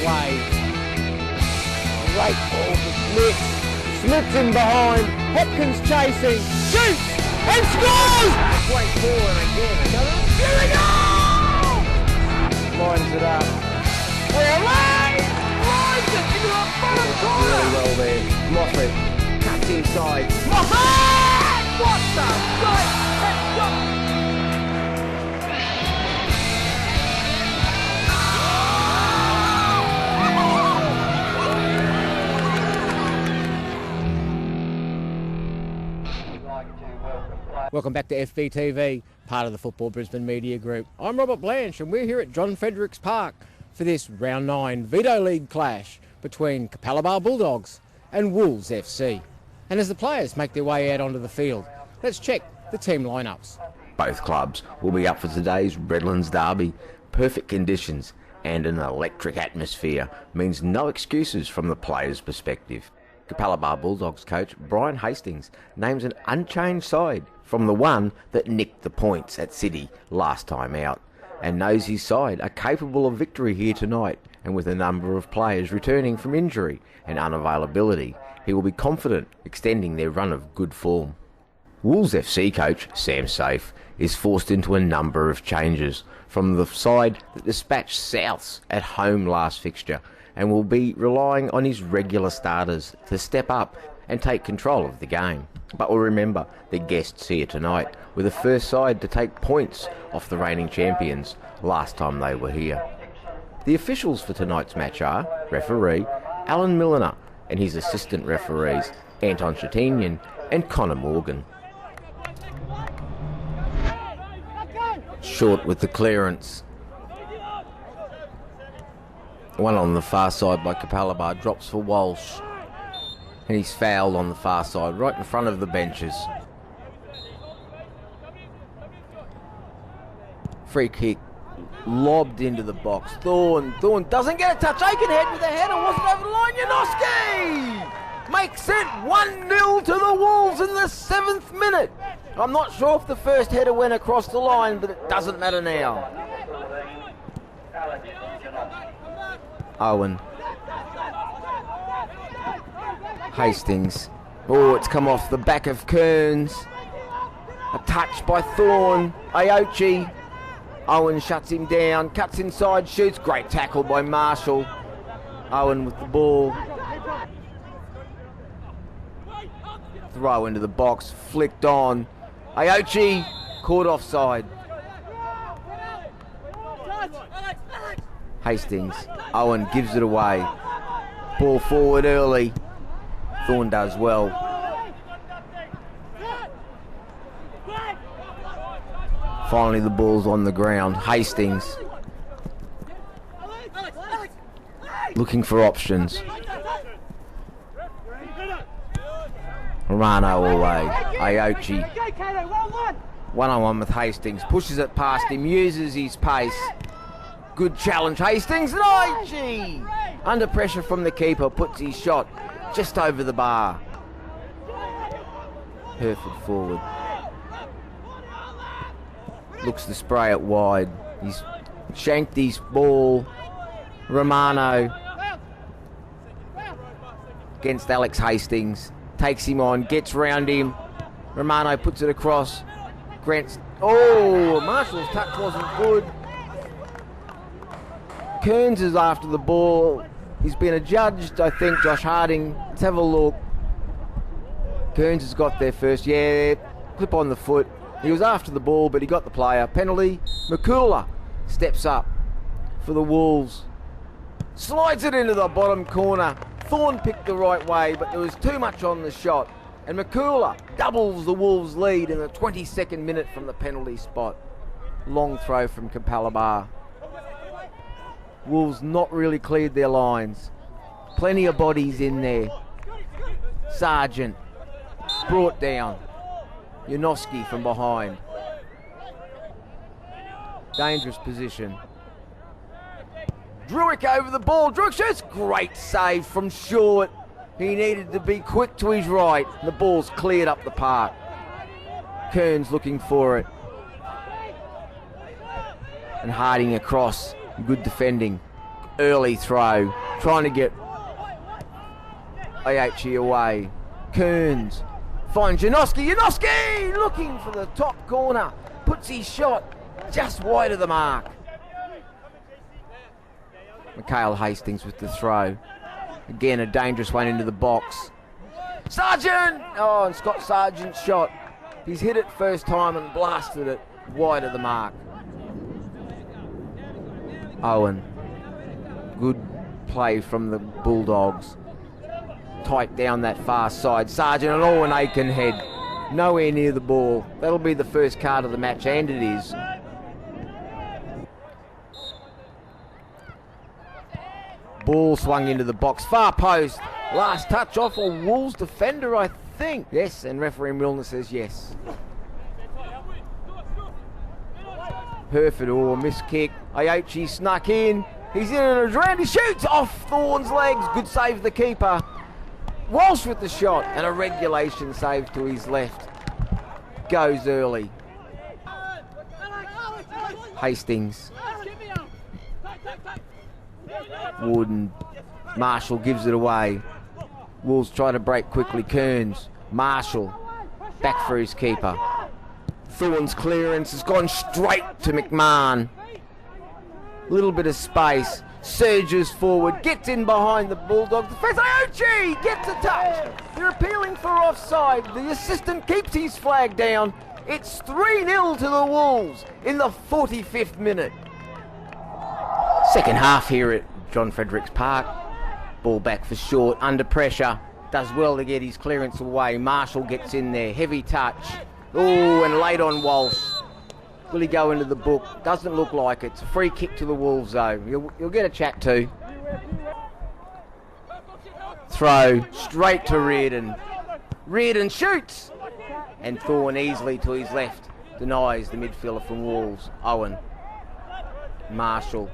way. Great ball for Smith. Smith's in behind. Hopkins chasing. Shoots and scores! Great ball and again another. Here we go! Lines it up. Lines it into the bottom corner. Really well there. Moffat cuts inside. Moffat! What the great headshot! Welcome back to FBTV, part of the Football Brisbane Media Group. I'm Robert Blanch and we're here at John Fredericks Park for this Round 9 Veto League clash between Capalaba Bulldogs and Wolves FC. And as the players make their way out onto the field, let's check the team lineups. Both clubs will be up for today's Redlands derby. Perfect conditions and an electric atmosphere means no excuses from the players' perspective. Capalaba Bulldogs coach Brian Hastings names an unchanged side from the one that nicked the points at City last time out, and knows his side are capable of victory here tonight, and with a number of players returning from injury and unavailability, he will be confident extending their run of good form. Wolves FC coach Sam Safe is forced into a number of changes from the side that dispatched Souths at home last fixture, and will be relying on his regular starters to step up and take control of the game. But we'll remember the guests here tonight were the first side to take points off the reigning champions last time they were here. The officials for tonight's match are referee Alan Milliner and his assistant referees Anton Shatinian and Connor Morgan. Short with the clearance. One on the far side by Capalaba drops for Walsh. And he's fouled on the far side, right in front of the benches. Free kick, lobbed into the box. Thorne doesn't get a touch. Aikenhead with a header, wasn't over the line. Janoski makes it 1-0 to the Wolves in the 7th minute. I'm not sure if the first header went across the line, but it doesn't matter now. Owen. Hastings. Oh, it's come off the back of Kearns. A touch by Thorne. Aochi. Owen shuts him down. Cuts inside, shoots. Great tackle by Marshall. Owen with the ball. Throw into the box. Flicked on. Aochi. Caught offside. Hastings. Owen gives it away. Ball forward early. Thorne does well. Finally the ball's on the ground. Hastings looking for options. Romano away. Aochi. One-on-one with Hastings. Pushes it past him. Uses his pace. Good challenge. Hastings and Aochi. Under pressure from the keeper. Puts his shot just over the bar. Hereford forward. Looks to spray it wide. He's shanked his ball. Romano against Alex Hastings. Takes him on, gets round him. Romano puts it across. Grant's... Oh, Marshall's touch wasn't good. Kearns is after the ball. He's been adjudged, I think, Josh Harding. Let's have a look. Kearns has got there first. Yeah, clip on the foot. He was after the ball, but he got the player. Penalty. McCooler steps up for the Wolves. Slides it into the bottom corner. Thorne picked the right way, but there was too much on the shot. And McCooler doubles the Wolves' lead in the 22nd minute from the penalty spot. Long throw from Capalaba. Wolves not really cleared their lines. Plenty of bodies in there. Sargent brought down. Janoski from behind. Dangerous position. Druick over the ball. Druick shoots. Great save from short. He needed to be quick to his right. The ball's cleared up the park. Kearns looking for it. And Harding across. Good defending. Early throw, trying to get Aichi away. Kearns finds Janoski. Janoski looking for the top corner. Puts his shot just wide of the mark. Mikhail Hastings with the throw. Again, a dangerous one into the box. Sargent! Oh, and Scott Sargent's shot. He's hit it first time and blasted it wide of the mark. Owen. Good play from the Bulldogs. Tight down that far side. Sargent and Owen Aikenhead. Nowhere near the ball. That'll be the first card of the match, and it is. Ball swung into the box. Far post. Last touch off a Wolves defender, I think. Yes, and referee Milner says yes. Herford, miss kick. Aichi snuck in. He's in and around. He shoots off Thorne's legs. Good save the keeper. Walsh with the shot, and a regulation save to his left. Goes early. Hastings. Wood and Marshall gives it away. Wolves try to break quickly. Kearns. Marshall. Back for his keeper. Thorne's clearance has gone straight to McMahon. Little bit of space. Surges forward. Gets in behind the Bulldogs. Defense. Aichi gets a touch. They're appealing for offside. The assistant keeps his flag down. It's 3-0 to the Wolves in the 45th minute. Second half here at John Fredericks Park. Ball back for Short. Under pressure. Does well to get his clearance away. Marshall gets in there. Heavy touch. Oh, and late on Walsh. Will he go into the book? Doesn't look like it. It's a free kick to the Wolves though. You'll get a chat too. Throw straight to Reardon. Reardon shoots. And Thorne easily to his left. Denies the midfielder from Wolves. Owen. Marshall.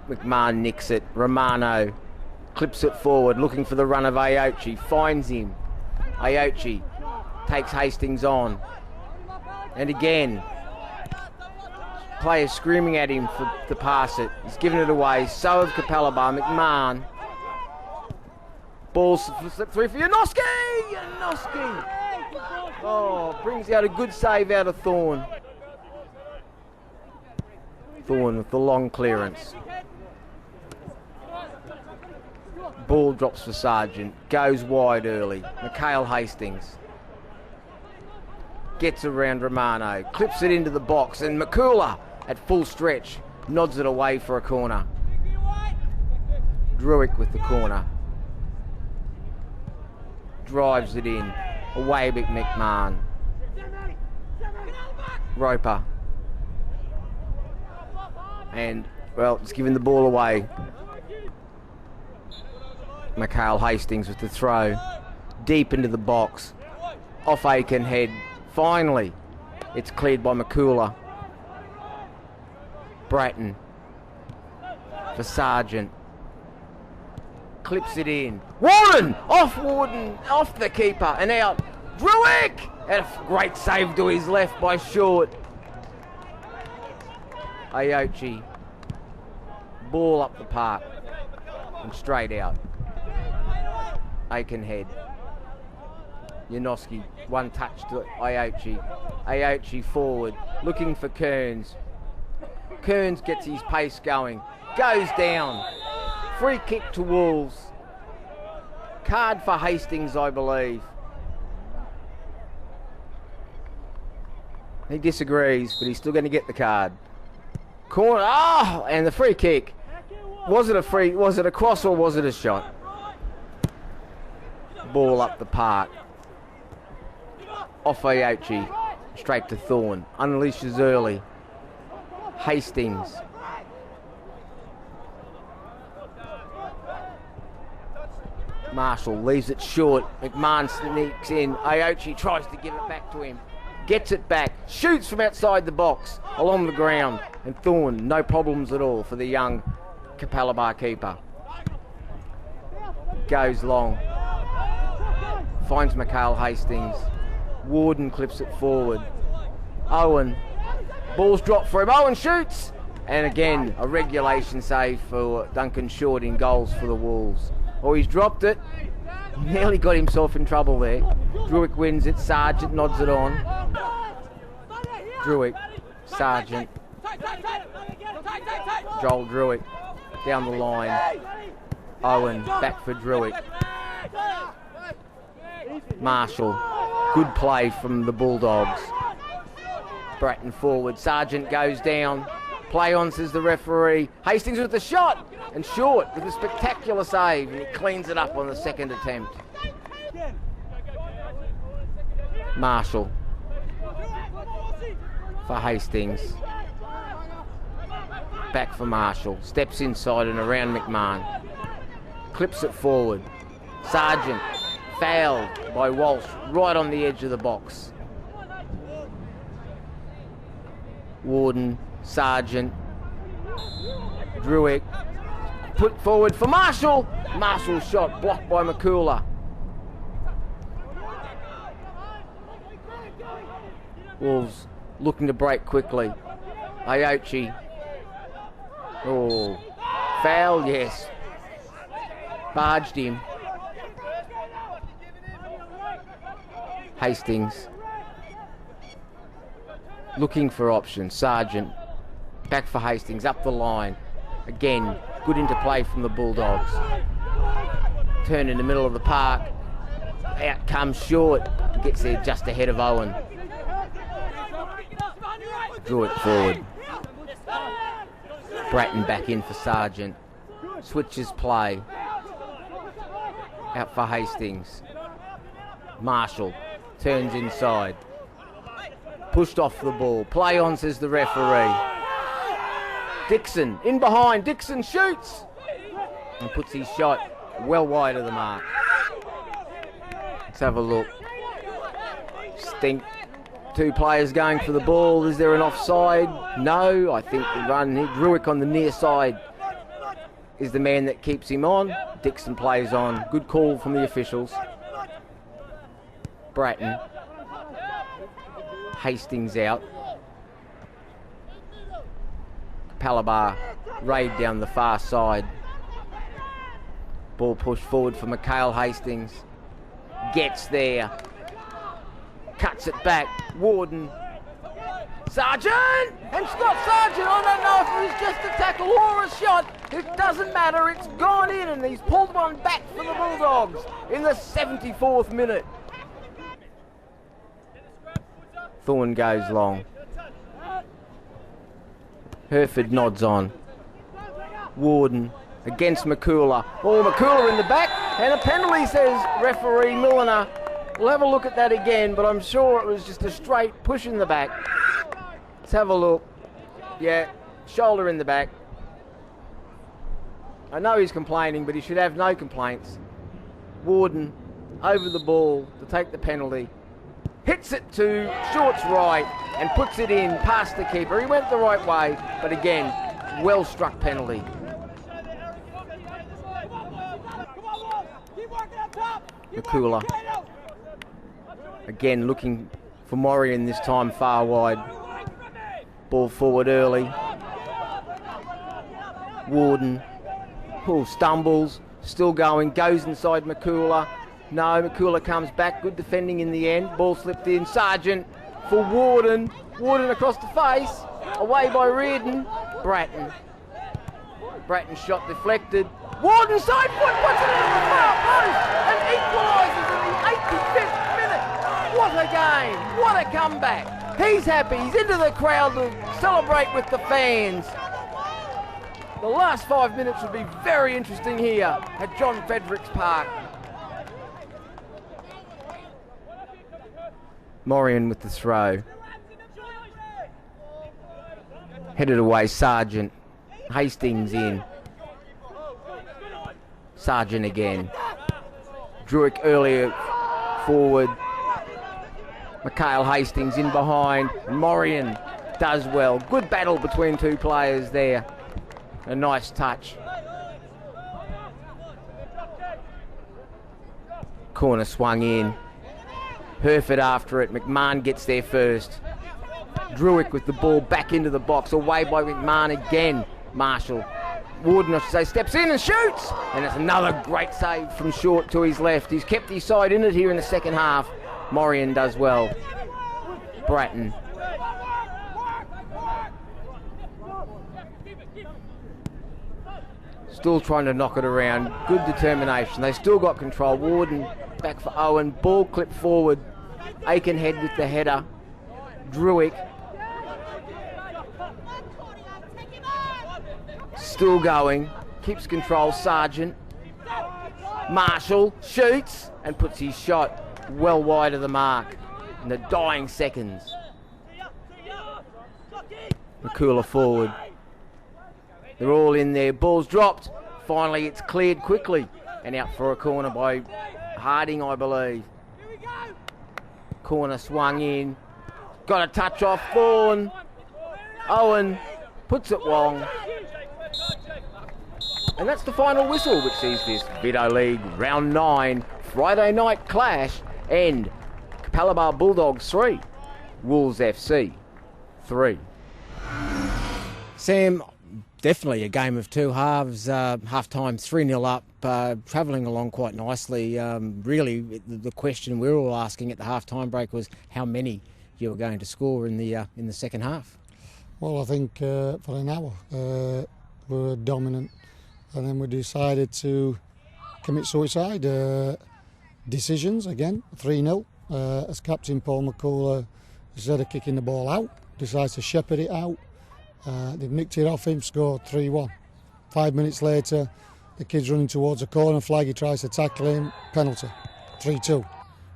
McMahon nicks it. Romano clips it forward, looking for the run of Aochi. Finds him. Aochi takes Hastings on. And again, players screaming at him to pass it. He's given it away. So have Capalaba. McMahon. Ball slip through for Janoski. Janoski. Oh, brings out a good save out of Thorne. Thorne with the long clearance. Ball drops for Sargent. Goes wide early. Mikhail Hastings. Gets around Romano. Clips it into the box. And Makula at full stretch nods it away for a corner. Druick with the corner. Drives it in. Away with McMahon. Roper. And, well, it's giving the ball away. Mikhail Hastings with the throw. Deep into the box. Off Aikenhead. Finally, it's cleared by Makula. Bratton. For Sargent. Clips it in. Warden! Off the keeper and out. Druick! And a great save to his left by Short. Aochi. Ball up the park. And straight out. Aikenhead. Janoski. One touch to Aochi. Aochi forward. Looking for Kearns. Kearns gets his pace going. Goes down. Free kick to Wolves. Card for Hastings, I believe. He disagrees, but he's still going to get the card. Corner. Oh, and the free kick. Was it a cross or was it a shot? Ball up the park. Off Aochi. Straight to Thorne. Unleashes early. Hastings. Marshall leaves it short. McMahon sneaks in. Aochi tries to give it back to him. Gets it back. Shoots from outside the box. Along the ground. And Thorne, no problems at all for the young Capalaba keeper. Goes long. Finds Mikhail Hastings. Warden clips it forward. Owen. Ball's dropped for him. Owen shoots. And again, a regulation save for Duncan Short in goals for the Wolves. Oh, he's dropped it. Nearly got himself in trouble there. Druick wins it. Sargent nods it on. Druick, Sargent. Joel Druick down the line. Owen back for Druick. Marshall, good play from the Bulldogs. Bratton forward. Sargent goes down. Play on, says the referee. Hastings with the shot. And Short with a spectacular save. And he cleans it up on the second attempt. Marshall for Hastings. Back for Marshall. Steps inside and around McMahon. Clips it forward. Sargent fouled by Walsh right on the edge of the box. Warden, Sargent, Druick, put forward for Marshall. Marshall's shot blocked by McCooler. Wolves looking to break quickly. Aochi. Oh, foul, yes. Barged him. Hastings looking for options. Sargent back for Hastings, up the line. Again, good interplay from the Bulldogs. Turn in the middle of the park. Out comes Short. Gets there just ahead of Owen. Drew it forward. Bratton back in for Sargent. Switches play. Out for Hastings. Marshall turns inside. Pushed off the ball. Play on, says the referee. Dixon in behind. Dixon shoots and puts his shot well wide of the mark. Let's have a look. Stink. Two players going for the ball. Is there an offside? No. I think the run. Druick on the near side is the man that keeps him on. Dixon plays on. Good call from the officials. Bratton. Hastings out. Capalaba raid down the far side. Ball pushed forward for Mikhail Hastings. Gets there. Cuts it back. Warden. Sargent! And Scott Sargent, I don't know if it was just a tackle or a shot. It doesn't matter. It's gone in and he's pulled one back for the Bulldogs in the 74th minute. Thorne goes long. Herford nods on. Warden against McCooler. Oh, McCooler in the back. And a penalty, says referee Milliner. We'll have a look at that again, but I'm sure it was just a straight push in the back. Let's have a look. Yeah, shoulder in the back. I know he's complaining, but he should have no complaints. Warden over the ball to take the penalty. Hits it to Short's right and puts it in past the keeper. He went the right way, but again, well struck penalty. McCooler. Again looking for Morian this time far wide. Ball forward early. Warden. Oh, stumbles. Still going. Goes inside McCooler. No, McCooler comes back. Good defending in the end. Ball slipped in. Sargent for Warden. Warden across the face. Away by Reardon. Bratton. Bratton's shot deflected. Warden side foot puts it into the far post and equalises in the 85th minute. What a game. What a comeback. He's happy. He's into the crowd to celebrate with the fans. The last 5 minutes will be very interesting here at John Fredericks Park. Morian with the throw. Headed away, Sargent. Hastings in. Sargent again. Druick earlier forward. Mikhail Hastings in behind. Morian does well. Good battle between two players there. A nice touch. Corner swung in. Herford after it. McMahon gets there first. Druick with the ball back into the box, away by McMahon again. Marshall, Warden I should say, steps in and shoots! And it's another great save from short to his left. He's kept his side in it here in the second half. Morian does well. Bratton. Still trying to knock it around. Good determination. They still got control. Warden back for Owen. Ball clipped forward. Aikenhead with the header. Druick. Still going. Keeps control. Sargent. Marshall shoots and puts his shot well wide of the mark in the dying seconds. McCooler forward. They're all in there. Ball's dropped. Finally, it's cleared quickly and out for a corner by Harding, I believe. Corner swung in. Got a touch off Thorne. Owen puts it long. And that's the final whistle, which sees this Vito League Round 9 Friday night clash end. Capalaba Bulldogs 3, Wolves FC 3. Sam, definitely a game of two halves. Half-time 3-0 up, travelling along quite nicely. Really, the question we were all asking at the half-time break was how many you were going to score in the second half. Well, I think for an hour we were dominant, and then we decided to commit suicide. Decisions again, 3-0. As captain Paul McCooler, instead of kicking the ball out, decides to shepherd it out. They've nicked it off him, scored 3-1. 5 minutes later, the kid's running towards a corner flag, he tries to tackle him, penalty, 3-2.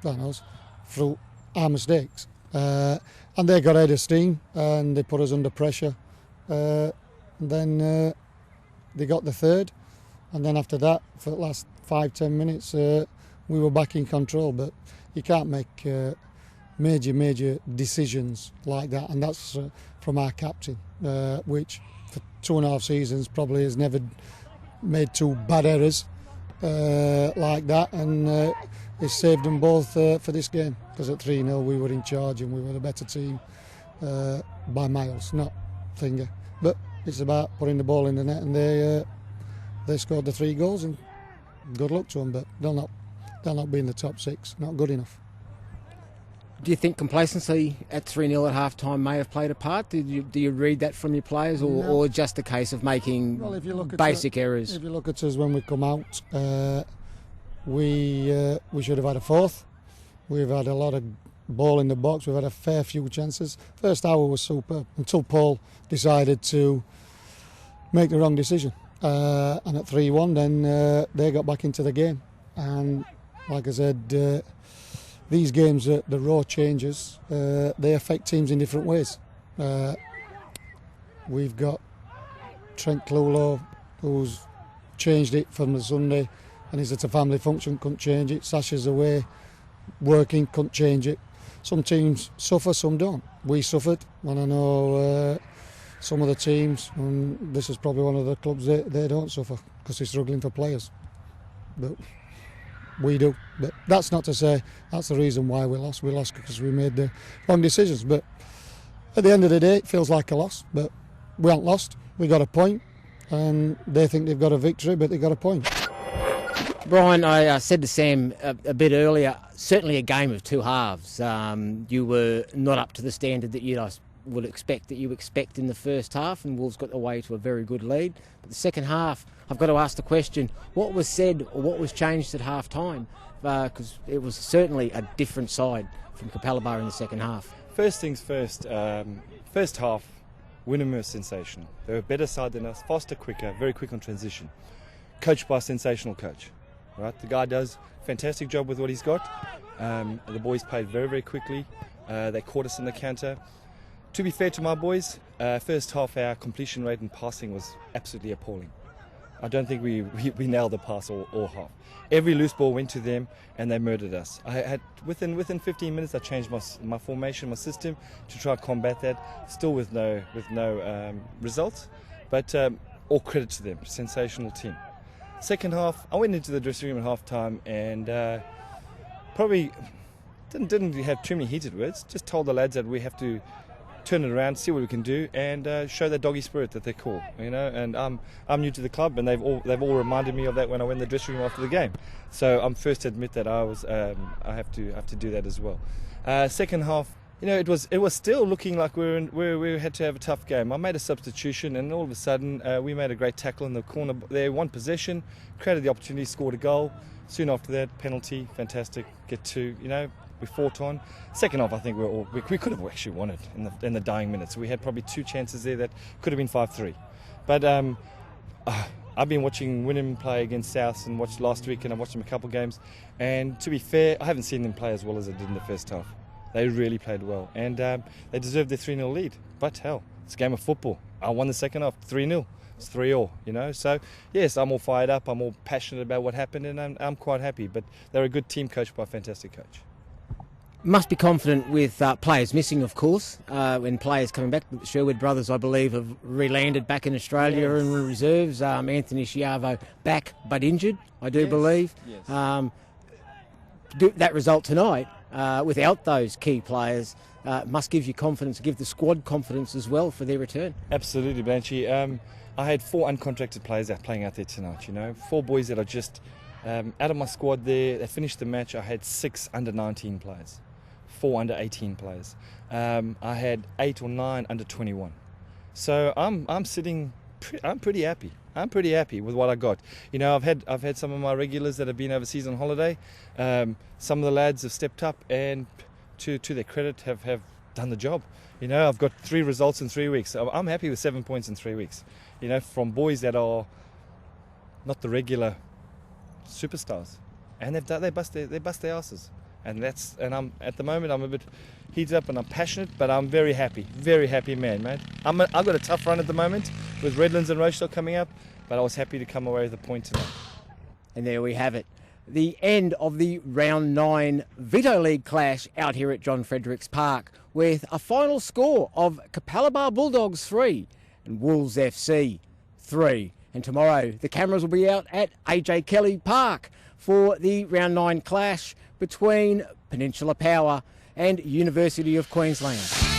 That knows, through our mistakes. And they got out of steam and they put us under pressure. Then they got the third, and then after that, for the last 5-10 minutes, we were back in control. But you can't make major decisions like that, and that's from our captain, which for 2.5 seasons probably has never made two bad errors like that, and it saved them both for this game, because at 3-0 we were in charge and we were the better team by miles, not finger. But it's about putting the ball in the net, and they scored the 3 goals, and good luck to them, but they'll not be in the top 6, not good enough. Do you think complacency at 3-0 at half-time may have played a part? Do you read that from your players, or just a case of making basic errors? If you look at us when we come out, we should have had a fourth. We've had a lot of ball in the box. We've had a fair few chances. First hour was superb until Paul decided to make the wrong decision. And at 3-1, then they got back into the game. And like I said, these games, the raw changes, they affect teams in different ways. We've got Trent Clulo, who's changed it from the Sunday, and he's at a family function, couldn't change it. Sasha's away, working, couldn't change it. Some teams suffer, some don't. We suffered, and I know some of the teams, and this is probably one of the clubs, they don't suffer because they're struggling for players. But we do. But that's not to say that's the reason why we lost. We lost because we made the wrong decisions. But at the end of the day, it feels like a loss. But we haven't lost. We got a point, and they think they've got a victory, but they got a point. Brian, I said to Sam a bit earlier, certainly a game of two halves. You were not up to the standard that you would expect in the first half, and Wolves got away to a very good lead. But the second half, I've got to ask the question, what was said or what was changed at half time? Because it was certainly a different side from Capalaba in the second half. First things first, first half, Wynnum were sensational. They were a better side than us, faster, quicker, very quick on transition. Coached by a sensational coach. Right, the guy does a fantastic job with what he's got. The boys played very, very quickly. They caught us in the counter. To be fair to my boys, first half our completion rate and passing was absolutely appalling. I don't think we nailed the pass all half. Every loose ball went to them and they murdered us. I had within 15 minutes I changed my formation, my system to try to combat that. Still with no results, but all credit to them. Sensational team. Second half, I went into the dressing room at half time and probably didn't have too many heated words. Just told the lads that we have to turn it around, see what we can do, and show that doggy spirit that they're cool, you know. And I'm new to the club, and they've all reminded me of that when I went in the dressing room after the game. So I'm first to admit that I have to do that as well. Second half, you know, it was still looking like we had to have a tough game. I made a substitution, and all of a sudden we made a great tackle in the corner. They won possession, created the opportunity, scored a goal. Soon after that, penalty, fantastic. Get two, you know. We fought on. Second half, I think we could have actually won it in the dying minutes. We had probably two chances there that could have been 5-3. But I've been watching Wynnum play against South and watched last week, and I've watched them a couple of games. And to be fair, I haven't seen them play as well as they did in the first half. They really played well, and they deserved their 3-0 lead. But hell, it's a game of football. I won the second half 3-0. It's 3-3, you know. So yes, I'm all fired up. I'm all passionate about what happened, and I'm quite happy. But they're a good team coached by a fantastic coach. Must be confident with players missing, of course, when players coming back. The Sherwood brothers, I believe, have re-landed back in Australia in reserves. Anthony Schiavo back but injured, I do believe. Yes. That result tonight, without those key players, must give you confidence, give the squad confidence as well for their return. Absolutely, Blanchy. I had 4 uncontracted players playing out there tonight, you know. 4 boys that are just out of my squad there. They finished the match. I had 6 under-19 players. 4 under-18 players. I had 8 or 9 under-21. So I'm pretty happy. I'm pretty happy with what I got. You know, I've had some of my regulars that have been overseas on holiday. Some of the lads have stepped up, and to their credit, have done the job. You know, I've got 3 results in 3 weeks. I'm happy with 7 points in 3 weeks. You know, from boys that are not the regular superstars, and they bust their asses. And I'm at the moment I'm a bit heated up and I'm passionate, but I'm very happy man, mate. I've got a tough run at the moment with Redlands and Rochelle coming up, but I was happy to come away with a point tonight. And there we have it. The end of the round 9 Veto League clash out here at John Fredericks Park, with a final score of Capalaba Bulldogs 3 and Wolves FC 3. And tomorrow the cameras will be out at AJ Kelly Park for the round 9 clash between Peninsula Power and University of Queensland.